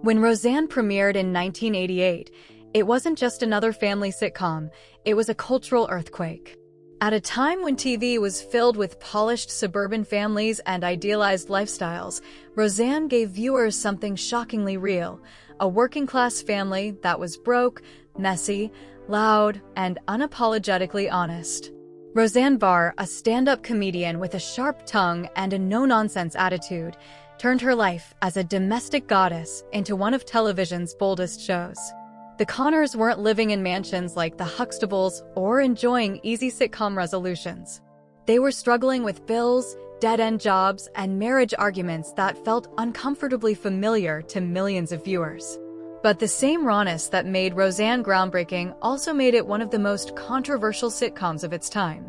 When Roseanne premiered in 1988, it wasn't just another family sitcom, it was a cultural earthquake. At a time when TV was filled with polished suburban families and idealized lifestyles, Roseanne gave viewers something shockingly real, a working-class family that was broke, messy, loud, and unapologetically honest. Roseanne Barr, a stand-up comedian with a sharp tongue and a no-nonsense attitude, turned her life as a domestic goddess into one of television's boldest shows. The Connors weren't living in mansions like the Huxtables or enjoying easy sitcom resolutions. They were struggling with bills, dead-end jobs, and marriage arguments that felt uncomfortably familiar to millions of viewers. But the same rawness that made Roseanne groundbreaking also made it one of the most controversial sitcoms of its time.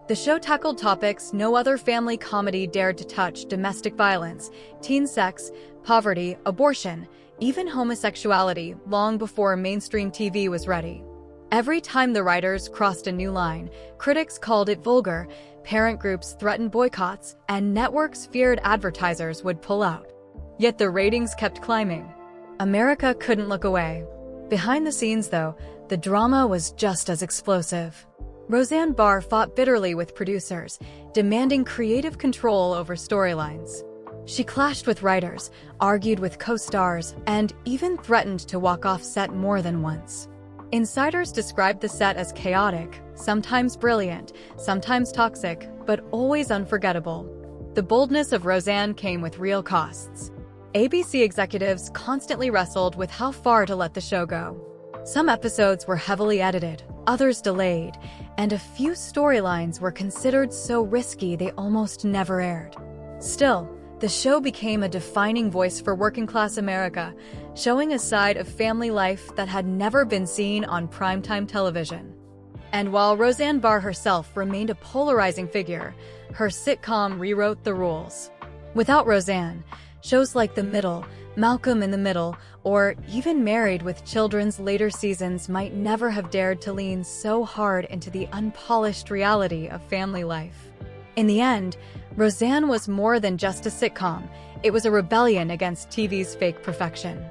The show tackled topics no other family comedy dared to touch: domestic violence, teen sex, poverty, abortion, even homosexuality, long before mainstream TV was ready. Every time the writers crossed a new line, critics called it vulgar, parent groups threatened boycotts, and networks feared advertisers would pull out. Yet the ratings kept climbing. America couldn't look away. Behind the scenes, though, the drama was just as explosive. Roseanne Barr fought bitterly with producers, demanding creative control over storylines. She clashed with writers, argued with co-stars, and even threatened to walk off set more than once. Insiders described the set as chaotic, sometimes brilliant, sometimes toxic, but always unforgettable. The boldness of Roseanne came with real costs. ABC executives constantly wrestled with how far to let the show go. Some episodes were heavily edited, others delayed, and a few storylines were considered so risky they almost never aired. Still, the show became a defining voice for working-class America, showing a side of family life that had never been seen on primetime television. And while Roseanne Barr herself remained a polarizing figure, her sitcom rewrote the rules. Without Roseanne, shows like The Middle, Malcolm in the Middle, or even Married with Children's later seasons might never have dared to lean so hard into the unpolished reality of family life. In the end, Roseanne was more than just a sitcom. It was a rebellion against TV's fake perfection.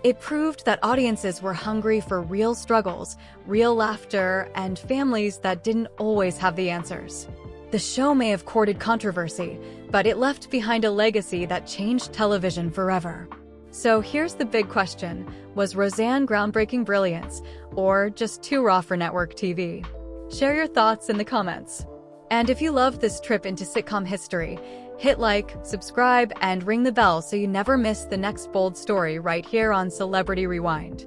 It proved that audiences were hungry for real struggles, real laughter, and families that didn't always have the answers. The show may have courted controversy, but it left behind a legacy that changed television forever. So here's the big question: was Roseanne groundbreaking brilliance, or just too raw for network TV? Share your thoughts in the comments. And if you love this trip into sitcom history, hit like, subscribe, and ring the bell so you never miss the next bold story right here on Celebrity Rewind.